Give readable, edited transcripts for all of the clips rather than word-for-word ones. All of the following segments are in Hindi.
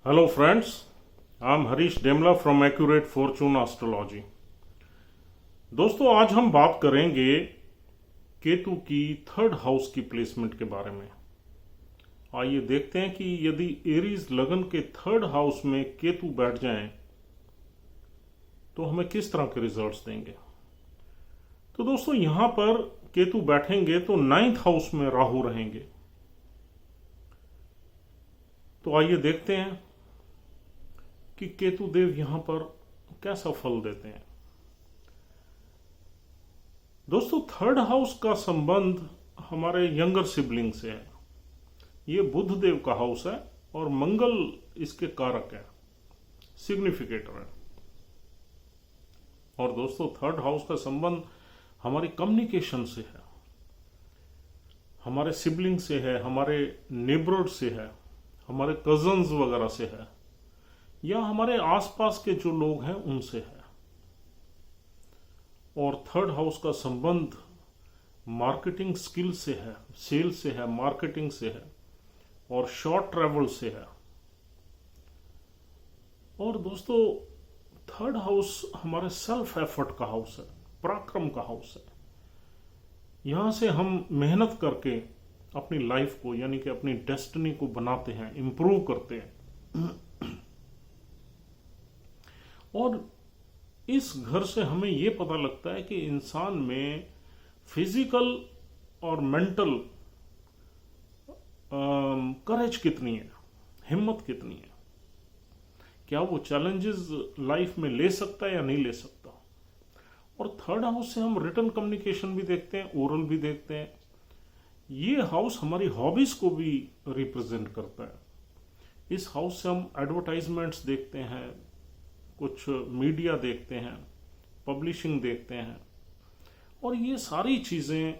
Hello friends, I'm Harish Demla from Accurate Fortune Astrology। दोस्तों आज हम बात करेंगे केतु की थर्ड हाउस की प्लेसमेंट के बारे में। आइए देखते हैं कि यदि एरीज लगन के थर्ड हाउस में केतु बैठ जाएं तो हमें किस तरह के रिजल्ट्स देंगे। तो दोस्तों यहां पर केतु बैठेंगे तो नाइन्थ हाउस में राहु रहेंगे। तो आइए देखते हैं कि केतु देव यहां पर कैसा फल देते हैं। दोस्तों थर्ड हाउस का संबंध हमारे यंगर सिबलिंग से है। ये बुध देव का हाउस है और मंगल इसके कारक है, सिग्निफिकेटर है। और दोस्तों थर्ड हाउस का संबंध हमारी कम्युनिकेशन से है, हमारे सिबलिंग से है, हमारे नेबरर से है, हमारे कजन्स वगैरह से है, या हमारे आसपास के जो लोग हैं उनसे है। और थर्ड हाउस का संबंध मार्केटिंग स्किल से है, सेल से है, मार्केटिंग से है और शॉर्ट ट्रैवल से है। और दोस्तों थर्ड हाउस हमारे सेल्फ एफर्ट का हाउस है, पराक्रम का हाउस है। यहां से हम मेहनत करके अपनी लाइफ को यानी कि अपनी डेस्टिनी को बनाते हैं, इंप्रूव करते हैं। और इस घर से हमें यह पता लगता है कि इंसान में फिजिकल और मेंटल करेज कितनी है, हिम्मत कितनी है, क्या वो चैलेंजेस लाइफ में ले सकता है या नहीं ले सकता। और थर्ड हाउस से हम रिटर्न कम्युनिकेशन भी देखते हैं, ओरल भी देखते हैं। ये हाउस हमारी हॉबीज को भी रिप्रेजेंट करता है। इस हाउस से हम एडवर्टाइजमेंट्स देखते हैं, कुछ मीडिया देखते हैं, पब्लिशिंग देखते हैं, और ये सारी चीजें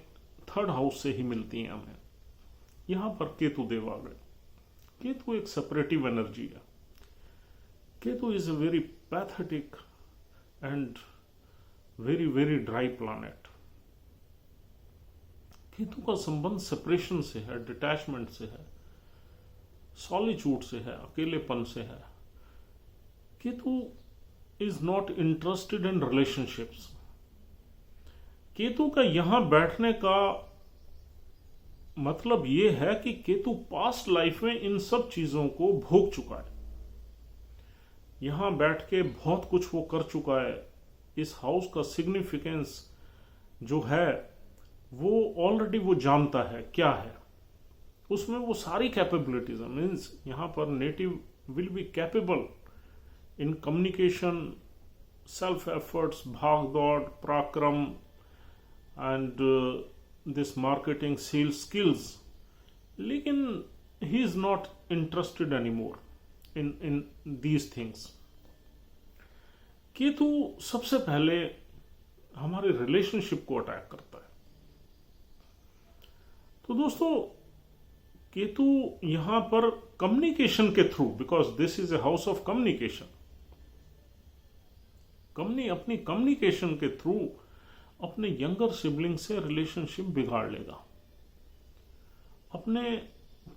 थर्ड हाउस से ही मिलती हैं हमें। यहां पर केतु देव आ गए। केतु एक सेपरेटिव एनर्जी है। Ketu is a very pathetic and very very dry planet. Ketu का संबंध सेपरेशन से है, डिटैचमेंट से है, सॉलिट्यूड से है, अकेलेपन से है। Ketu is not interested in relationships. Ketu का यहां बैठने का मतलब यह है कि केतु पास्ट लाइफ में इन सब चीजों को भोग चुका है। यहां बैठ के बहुत कुछ वो कर चुका है। इस हाउस का सिग्निफिकेंस जो है वो ऑलरेडी वो जानता है क्या है, उसमें वो सारी कैपेबिलिटीज है। मीन्स यहां पर native will be capable in communication, self efforts, भाग दौड़, पराक्रम and this marketing sale skills. लेकिन he is not interested any more in these things. Ketu सबसे पहले हमारे रिलेशनशिप को अटैक करता है। तो दोस्तों केतु यहां पर कम्युनिकेशन के through, because this is a house of communication, अपनी कम्युनिकेशन के थ्रू अपने यंगर सिबलिंग से रिलेशनशिप बिगाड़ लेगा। अपने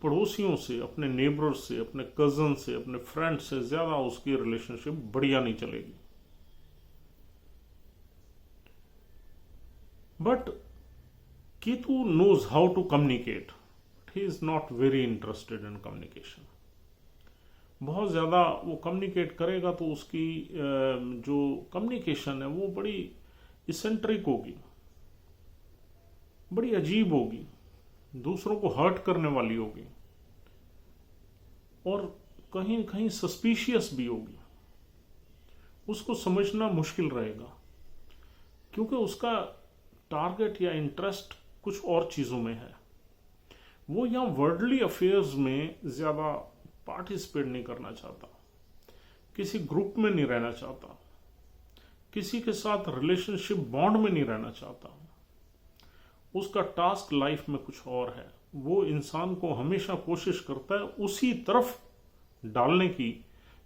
पड़ोसियों से, अपने नेबर से, अपने कजन से, अपने फ्रेंड से ज्यादा उसकी रिलेशनशिप बढ़िया नहीं चलेगी। But Ketu knows how to communicate. He is not very interested in communication. बहुत ज़्यादा वो कम्युनिकेट करेगा तो उसकी जो कम्युनिकेशन है वो बड़ी इसेंट्रिक होगी, बड़ी अजीब होगी, दूसरों को हर्ट करने वाली होगी और कहीं कहीं सस्पिशियस भी होगी। उसको समझना मुश्किल रहेगा क्योंकि उसका टारगेट या इंटरेस्ट कुछ और चीज़ों में है। वो यहाँ वर्ल्डली अफेयर्स में ज़्यादा पार्टिसिपेट नहीं करना चाहता, किसी ग्रुप में नहीं रहना चाहता, किसी के साथ रिलेशनशिप बॉन्ड में नहीं रहना चाहता। उसका टास्क लाइफ में कुछ और है। वो इंसान को हमेशा कोशिश करता है उसी तरफ डालने की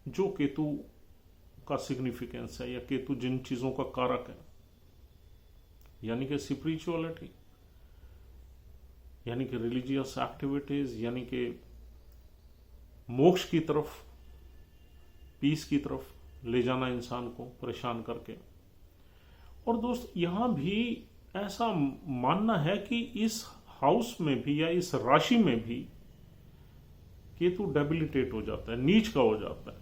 जो केतु का सिग्निफिकेंस है या केतु जिन चीजों का कारक है, यानी कि स्पिरिचुअलिटी, यानी कि रिलीजियस एक्टिविटीज, यानी कि मोक्ष की तरफ पीस की तरफ ले जाना इंसान को परेशान करके। और दोस्त यहां भी ऐसा मानना है कि इस हाउस में भी या इस राशि में भी केतु डेबिलिटेट हो जाता है, नीच का हो जाता है।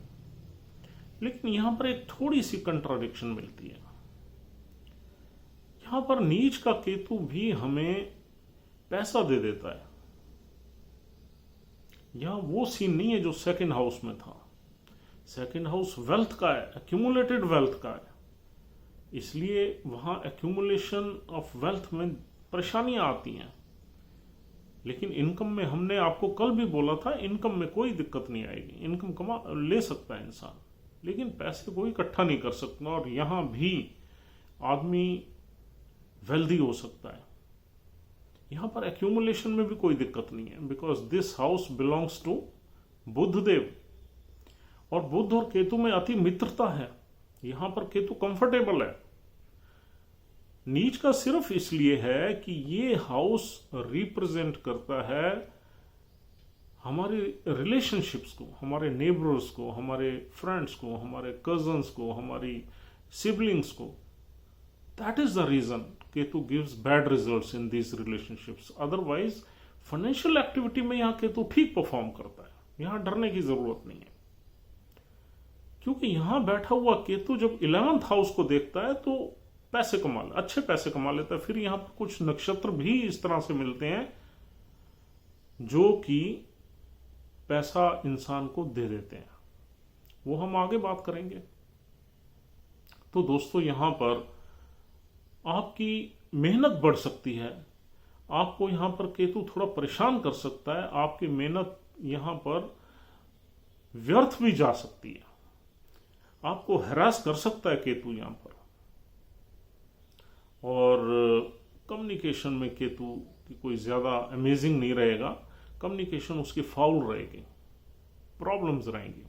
लेकिन यहां पर एक थोड़ी सी कंट्राडिक्शन मिलती है। यहां पर नीच का केतु भी हमें पैसा दे देता है। यहां वो सीन नहीं है जो सेकंड हाउस में था। सेकंड हाउस वेल्थ का है, एक्यूमुलेटेड वेल्थ का है, इसलिए वहां एक्यूमुलेशन ऑफ वेल्थ में परेशानियां आती हैं। लेकिन इनकम में हमने आपको कल भी बोला था, इनकम में कोई दिक्कत नहीं आएगी, इनकम कमा ले सकता है इंसान, लेकिन पैसे को इकट्ठा नहीं कर सकता। और यहां भी आदमी वेल्दी हो सकता है। यहां पर एक्यूमुलेशन में भी कोई दिक्कत नहीं है, because this house belongs to Budh Dev, और बुध और केतु में अति मित्रता है। यहां पर केतु कंफर्टेबल है। नीच का सिर्फ इसलिए है कि ये हाउस रिप्रेजेंट करता है हमारे रिलेशनशिप्स को, हमारे नेबर्स को, हमारे फ्रेंड्स को, हमारे कजन्स को, हमारी सिबलिंग्स को। That is the reason Ketu gives bad results in these relationships. Otherwise financial activity में यहां केतु ठीक परफॉर्म करता है, यहां डरने की जरूरत नहीं है। क्योंकि यहां बैठा हुआ केतु जब 11th हाउस को देखता है तो पैसे कमा ले, अच्छे पैसे कमा लेता है। फिर यहां पर कुछ नक्षत्र भी इस तरह से मिलते हैं जो कि पैसा इंसान को दे देते हैं, वो हम आगे बात करेंगे। तो दोस्तों यहां पर आपकी मेहनत बढ़ सकती है, आपको यहां पर केतु थोड़ा परेशान कर सकता है, आपकी मेहनत यहां पर व्यर्थ भी जा सकती है, आपको हैरास कर सकता है केतु यहां पर। और कम्युनिकेशन में केतु की कोई ज्यादा अमेजिंग नहीं रहेगा, कम्युनिकेशन उसकी फाउल रहेगी, प्रॉब्लम्स रहेंगी।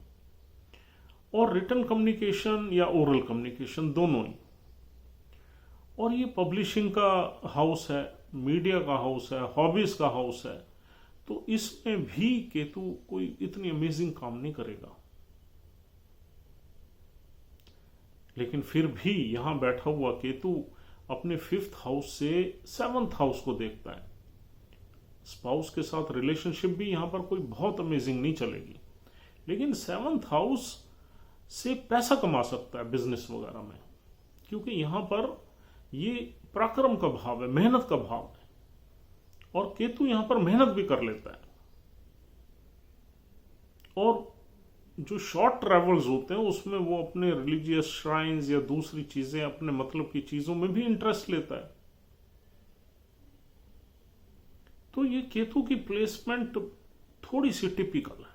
और रिटन कम्युनिकेशन या ओरल कम्युनिकेशन दोनों ही। और ये पब्लिशिंग का हाउस है, मीडिया का हाउस है, हॉबीज का हाउस है, तो इसमें भी केतु कोई इतनी अमेजिंग काम नहीं करेगा। लेकिन फिर भी यहां बैठा हुआ केतु अपने 5th हाउस से 7th हाउस को देखता है। स्पाउस के साथ रिलेशनशिप भी यहां पर कोई बहुत अमेजिंग नहीं चलेगी, लेकिन 7th हाउस से पैसा कमा सकता है बिजनेस वगैरह में, क्योंकि यहां पर ये पराक्रम का भाव है, मेहनत का भाव है, और केतु यहां पर मेहनत भी कर लेता है। और जो शॉर्ट ट्रेवल्स होते हैं उसमें वो अपने रिलीजियस श्राइन्स या दूसरी चीजें, अपने मतलब की चीजों में भी इंटरेस्ट लेता है। तो ये केतु की प्लेसमेंट थोड़ी सी टिपिकल है।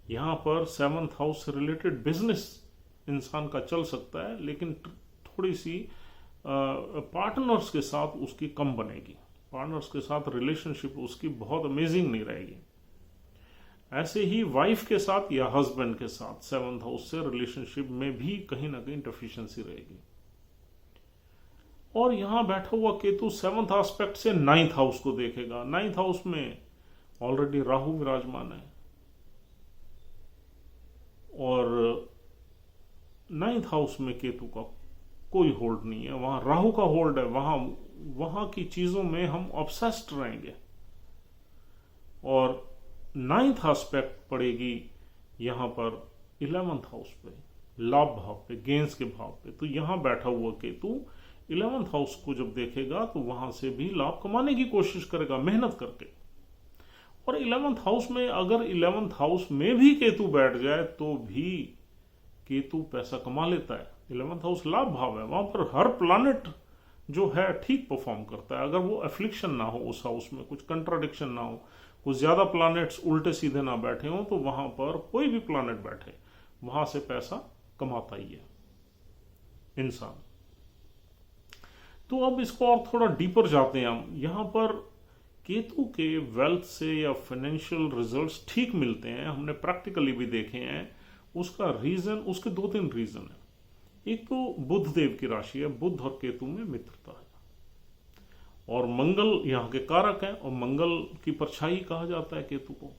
यहां पर 7th हाउस से रिलेटेड बिजनेस इंसान का चल सकता है, लेकिन थोड़ी सी पार्टनर्स के साथ उसकी कम बनेगी, पार्टनर्स के साथ रिलेशनशिप उसकी बहुत अमेजिंग नहीं रहेगी। ऐसे ही वाइफ के साथ या हस्बैंड के साथ 7th हाउस से रिलेशनशिप में भी कहीं ना कहीं डेफिशिएंसी रहेगी। और यहां बैठा हुआ केतु 7th एस्पेक्ट से 9th हाउस को देखेगा। 9th हाउस में ऑलरेडी राहु विराजमान है, और 9th हाउस में केतु का कोई होल्ड नहीं है, वहां राहु का होल्ड है। वहां की चीजों में हम ऑब्सेस्ड रहेंगे। और 9th एस्पेक्ट पड़ेगी यहां पर 11th हाउस पे, लाभ भाव पे, गेंस के भाव पे। तो यहां बैठा हुआ केतु 11th हाउस को जब देखेगा तो वहां से भी लाभ कमाने की कोशिश करेगा मेहनत करके। और 11th हाउस में अगर 11th हाउस में भी केतु बैठ जाए तो भी केतु पैसा कमा लेता है। 11th हाउस लाभ भाव है, वहां पर हर प्लैनेट जो है ठीक परफॉर्म करता है। अगर वो एफ्लिक्शन ना हो, उस हाउस में कुछ कंट्राडिक्शन ना हो, कुछ ज्यादा प्लैनेट्स उल्टे सीधे ना बैठे हो, तो वहां पर कोई भी प्लैनेट बैठे वहां से पैसा कमाता ही है इंसान। तो अब इसको और थोड़ा डीपर जाते हैं हम। यहां पर केतु के वेल्थ से या फाइनेंशियल रिजल्ट्स ठीक मिलते हैं, हमने प्रैक्टिकली भी देखे हैं। उसका रीजन, उसके 2-3 रीजन है। एक तो बुध देव की राशि है, बुध और केतु में मित्रता है, और मंगल यहाँ के कारक हैं, और मंगल की परछाई कहा जाता है केतु को।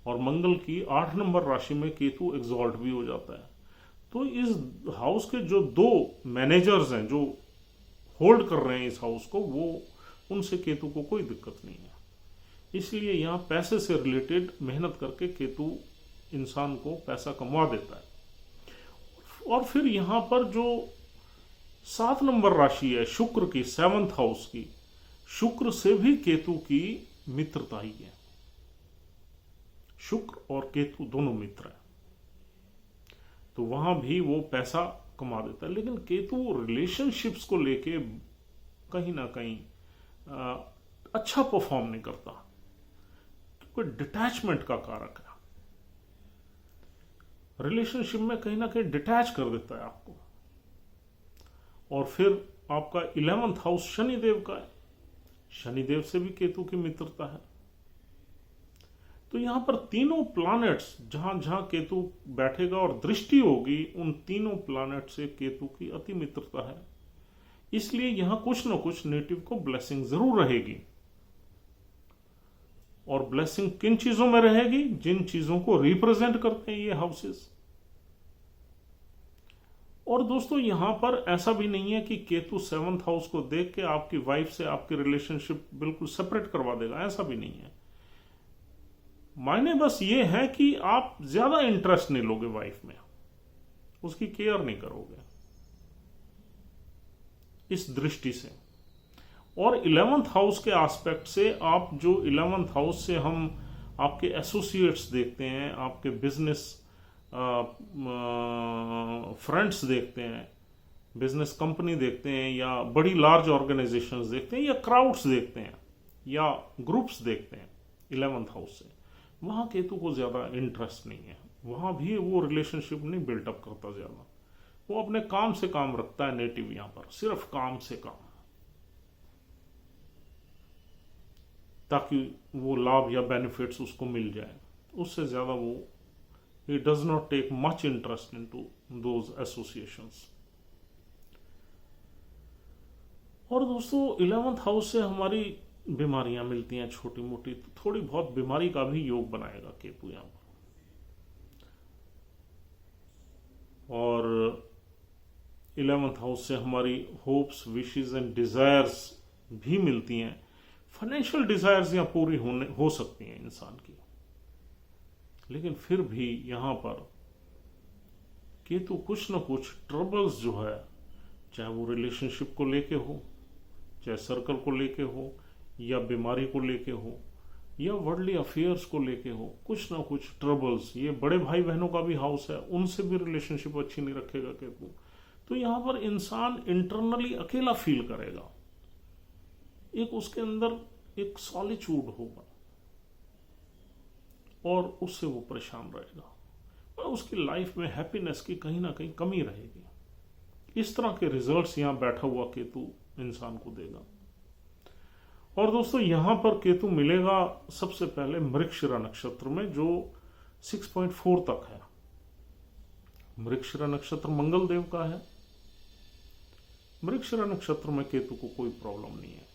और मंगल की 8 नंबर राशि में केतु एग्जॉल्ट भी हो जाता है। तो इस हाउस के जो 2 मैनेजर्स हैं जो होल्ड कर रहे हैं इस हाउस को, वो उनसे केतु को कोई दिक्कत नहीं है। इसलिए यहाँ पैसे से रिलेटेड मेहनत करके केतु इंसान को पैसा कमा देता है। और फिर यहाँ पर जो 7 नंबर राशि है शुक्र की, 7th हाउस की, शुक्र से भी केतु की मित्रता ही है। शुक्र और केतु दोनों मित्र हैं, तो वहां भी वो पैसा कमा देता है। लेकिन केतु रिलेशनशिप्स को लेके कहीं ना कहीं अच्छा परफॉर्म नहीं करता, क्योंकि डिटैचमेंट का कारक है। रिलेशनशिप में कहीं ना कहीं डिटैच कर देता है आपको। और फिर आपका 11th हाउस शनिदेव का है, शनिदेव से भी केतु की मित्रता है। तो यहां पर तीनों प्लैनेट्स जहां जहां केतु बैठेगा और दृष्टि होगी, उन तीनों प्लैनेट से केतु की अति मित्रता है। इसलिए यहां कुछ न कुछ नेटिव को ब्लेसिंग जरूर रहेगी। और ब्लेसिंग किन चीजों में रहेगी? जिन चीजों को रिप्रेजेंट करते हैं ये हाउसेस। और दोस्तों यहां पर ऐसा भी नहीं है कि केतु 7th हाउस को देख के आपकी वाइफ से आपकी रिलेशनशिप बिल्कुल सेपरेट करवा देगा, ऐसा भी नहीं है। मायने बस ये है कि आप ज्यादा इंटरेस्ट नहीं लोगे वाइफ में, उसकी केयर नहीं करोगे इस दृष्टि से। और 11th हाउस के एस्पेक्ट से आप जो 11th हाउस से हम आपके एसोसिएट्स देखते हैं, आपके बिजनेस फ्रेंड्स देखते हैं, बिजनेस कंपनी देखते हैं, या बड़ी लार्ज ऑर्गेनाइजेशंस देखते हैं, या क्राउड्स देखते हैं, या ग्रुप्स देखते हैं 11th हाउस से, वहां केतु को ज्यादा इंटरेस्ट नहीं है। वहां भी वो रिलेशनशिप नहीं बिल्टअप करता ज्यादा, वो अपने काम से काम रखता है नेटिव। यहां पर सिर्फ काम से काम, ताकि वो लाभ या बेनिफिट्स उसको मिल जाए, उससे ज्यादा वो he does not take much interest into those associations। और दोस्तों 11th हाउस से हमारी बीमारियां मिलती हैं छोटी मोटी, तो थोड़ी बहुत बीमारी का भी योग बनाएगा केतु यहां पर। और 11th हाउस से हमारी होप्स, विशेस एंड डिजायर्स भी मिलती हैं। फाइनेंशियल डिजायर्स यहां पूरी हो सकती हैं इंसान की, लेकिन फिर भी यहां पर केतु कुछ न कुछ ट्रबल्स जो है, चाहे वो रिलेशनशिप को लेके हो, चाहे सर्कल को लेके हो, या बीमारी को लेके हो, या वर्ल्डली अफेयर्स को लेके हो, कुछ ना कुछ ट्रबल्स। ये बड़े भाई बहनों का भी हाउस है, उनसे भी रिलेशनशिप अच्छी नहीं रखेगा केतु। तो यहां पर इंसान इंटरनली अकेला फील करेगा, एक उसके अंदर एक सॉलिट्यूड होगा, और उससे वो परेशान रहेगा, और उसकी लाइफ में हैप्पीनेस की कहीं ना कहीं कमी रहेगी। इस तरह के रिजल्ट्स यहां बैठा हुआ केतु इंसान को देगा। और दोस्तों यहां पर केतु मिलेगा सबसे पहले मृगशिरा नक्षत्र में, जो 6.4 तक है। मृगशिरा नक्षत्र मंगल देव का है। मृगशिरा नक्षत्र में केतु को कोई प्रॉब्लम नहीं है।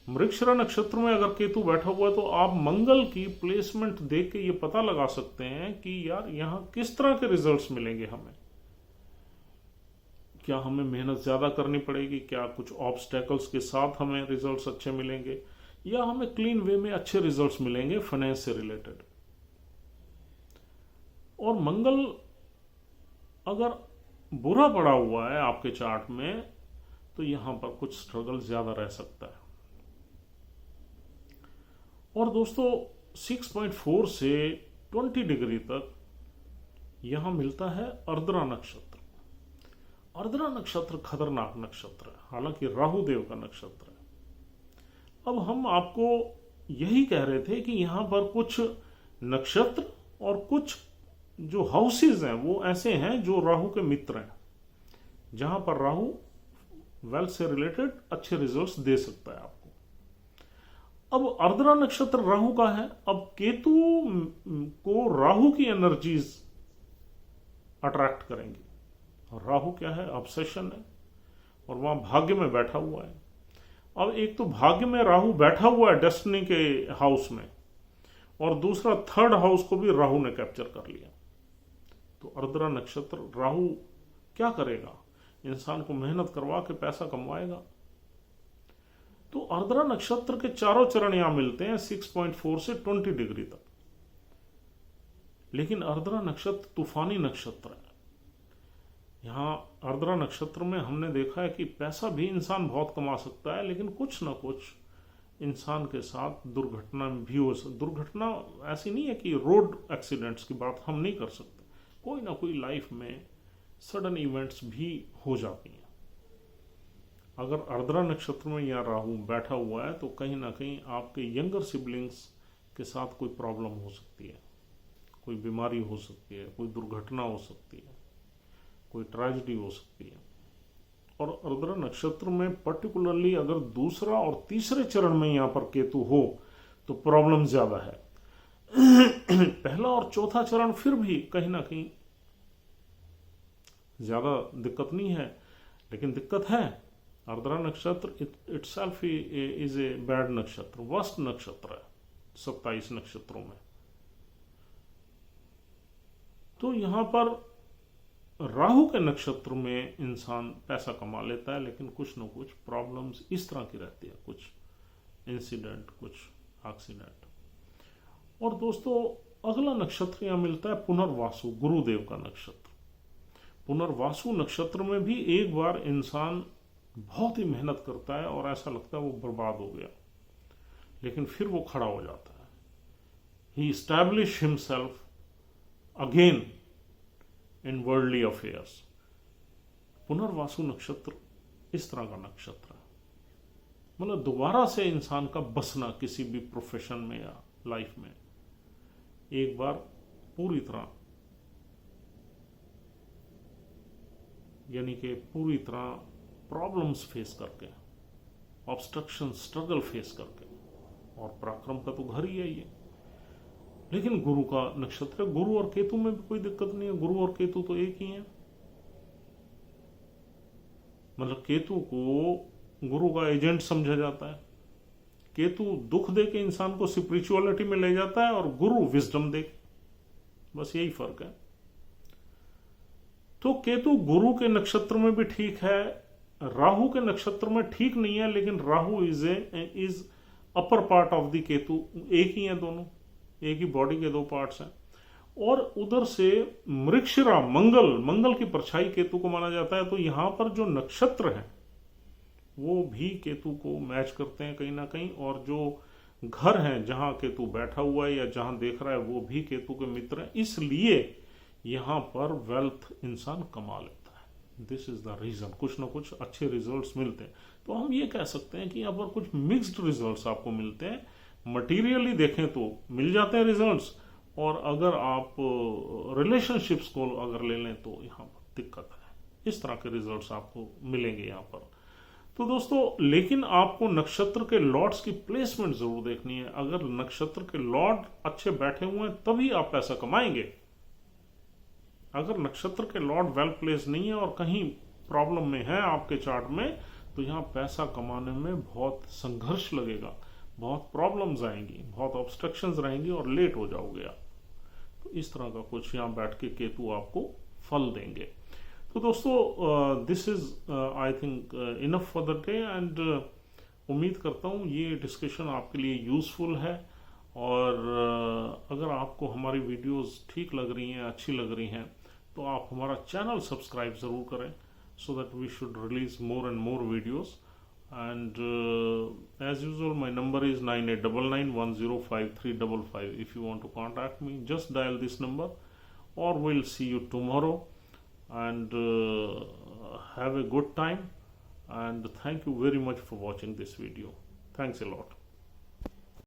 मृगशिरा नक्षत्र में अगर केतु बैठा हुआ है तो आप मंगल की प्लेसमेंट देख के ये पता लगा सकते हैं कि यार यहां किस तरह के रिजल्ट्स मिलेंगे हमें। क्या हमें मेहनत ज्यादा करनी पड़ेगी, क्या कुछ ऑब्स्टेकल्स के साथ हमें रिजल्ट्स अच्छे मिलेंगे, या हमें क्लीन वे में अच्छे रिजल्ट्स मिलेंगे फाइनेंस से रिलेटेड। और मंगल अगर बुरा पड़ा हुआ है आपके चार्ट में, तो यहां पर कुछ स्ट्रगल ज्यादा रह सकता है। और दोस्तों 6.4 से 20 डिग्री तक यहां मिलता है अर्द्रा नक्षत्र। अर्द्रा नक्षत्र खतरनाक नक्षत्र है, हालांकि राहु देव का नक्षत्र है। अब हम आपको यही कह रहे थे कि यहां पर कुछ नक्षत्र और कुछ जो हाउसेज हैं वो ऐसे हैं जो राहु के मित्र हैं, जहां पर राहु वेल्थ से रिलेटेड अच्छे रिजल्ट्स दे सकता है आपको। अब अर्द्रा नक्षत्र राहु का है। अब केतु को राहु की एनर्जीज अट्रैक्ट करेंगी, और राहु क्या है? ऑब्सेशन है, और वहां भाग्य में बैठा हुआ है। अब एक तो भाग्य में राहु बैठा हुआ है डेस्टिनी के हाउस में, और दूसरा थर्ड हाउस को भी राहु ने कैप्चर कर लिया। तो आर्द्रा नक्षत्र, राहु क्या करेगा? इंसान को मेहनत करवा के पैसा कमवाएगा। तो आर्द्रा नक्षत्र के चारों चरण यहां मिलते हैं 6.4 से 20 डिग्री तक। लेकिन आर्द्रा नक्षत्र तूफानी नक्षत्र है। यहां आर्द्रा नक्षत्र में हमने देखा है कि पैसा भी इंसान बहुत कमा सकता है, लेकिन कुछ ना कुछ इंसान के साथ दुर्घटना भी हो सकती। दुर्घटना ऐसी नहीं है कि रोड एक्सीडेंट्स की बात हम नहीं कर सकते, कोई ना कोई लाइफ में सडन इवेंट्स भी हो जाती हैं। अगर आर्द्रा नक्षत्र में या राहु बैठा हुआ है तो कहीं ना कहीं आपके यंगर सिबलिंग्स के साथ कोई प्रॉब्लम हो सकती है, कोई बीमारी हो सकती है, कोई दुर्घटना हो सकती है, कोई ट्रेजेडी हो सकती है। और आर्द्रा नक्षत्र में पर्टिकुलरली अगर दूसरा और तीसरे चरण में यहां पर केतु हो तो प्रॉब्लम ज्यादा है। पहला और चौथा चरण फिर भी कहीं ना कहीं ज्यादा दिक्कत नहीं है, लेकिन दिक्कत है। आर्द्रा नक्षत्र इटसेल्फ इज ए बैड नक्षत्र, वर्स्ट नक्षत्र है 27 नक्षत्रों में। तो यहां पर राहु के नक्षत्र में इंसान पैसा कमा लेता है, लेकिन कुछ न कुछ प्रॉब्लम्स इस तरह की रहती है, कुछ इंसिडेंट, कुछ एक्सीडेंट। और दोस्तों अगला नक्षत्र यहां मिलता है पुनर्वासु, गुरुदेव का नक्षत्र। पुनर्वासु नक्षत्र में भी एक बार इंसान बहुत ही मेहनत करता है और ऐसा लगता है वो बर्बाद हो गया, लेकिन फिर वो खड़ा हो जाता है। He establish himself again in worldly affairs. Punarvasu नक्षत्र इस तरह का नक्षत्र है, मतलब दोबारा से इंसान का बसना किसी भी प्रोफेशन में या लाइफ में, एक बार पूरी तरह, यानी कि पूरी तरह प्रॉब्लम्स फेस करके, ऑब्स्ट्रक्शन, स्ट्रगल फेस करके। और पराक्रम का तो घर ही है ये। लेकिन गुरु का नक्षत्र है, गुरु और केतु में भी कोई दिक्कत नहीं है, गुरु और केतु तो एक ही है। मतलब केतु को गुरु का एजेंट समझा जाता है। केतु दुख दे के इंसान को स्पिरिचुअलिटी में ले जाता है और गुरु विजडम दे के, बस यही फर्क है। तो केतु गुरु के नक्षत्र में भी ठीक है, राहु के नक्षत्र में ठीक नहीं है, लेकिन Rahu is upper part of the Ketu, एक ही है दोनों, एक ही बॉडी के दो पार्ट्स हैं। और उधर से मृगशिरा, मंगल की परछाई केतु को माना जाता है। तो यहां पर जो नक्षत्र है वो भी केतु को मैच करते हैं कहीं ना कहीं, और जो घर है जहां केतु बैठा हुआ है या जहां देख रहा है वो भी केतु के मित्र हैं, इसलिए यहां पर वेल्थ इंसान कमा लेता है। दिस इज द रीजन, कुछ ना कुछ अच्छे रिजल्ट्स मिलते हैं। तो हम ये कह सकते हैं कि यहां पर कुछ मिक्स्ड रिजल्ट्स आपको मिलते हैं। मटीरियली देखें तो मिल जाते हैं रिजल्ट्स, और अगर आप रिलेशनशिप्स को अगर ले लें तो यहां पर दिक्कत है। इस तरह के रिजल्ट्स आपको मिलेंगे यहां पर। तो दोस्तों, लेकिन आपको नक्षत्र के लॉर्ड्स की प्लेसमेंट जरूर देखनी है। अगर नक्षत्र के लॉर्ड अच्छे बैठे हुए हैं तभी आप पैसा कमाएंगे। अगर नक्षत्र के लॉर्ड वेल प्लेस नहीं है और कहीं प्रॉब्लम में है आपके चार्ट में, तो यहां पैसा कमाने में बहुत संघर्ष लगेगा, बहुत प्रॉब्लम्स आएंगी, बहुत ऑब्स्ट्रक्शंस रहेंगी और लेट हो जाओगे आप। तो इस तरह का कुछ यहां बैठ के केतु आपको फल देंगे। तो दोस्तों, this is I think enough for the day, and उम्मीद करता हूं ये डिस्कशन आपके लिए यूजफुल है। और अगर आपको हमारी वीडियोस ठीक लग रही हैं, अच्छी लग रही हैं, तो आप हमारा चैनल सब्सक्राइब जरूर करें, so that we should release more and more videos. And as usual, my number is 9899105355. If you want to contact me, just dial this number, or we'll see you tomorrow. And have a good time, and thank you very much for watching this video. Thanks a lot.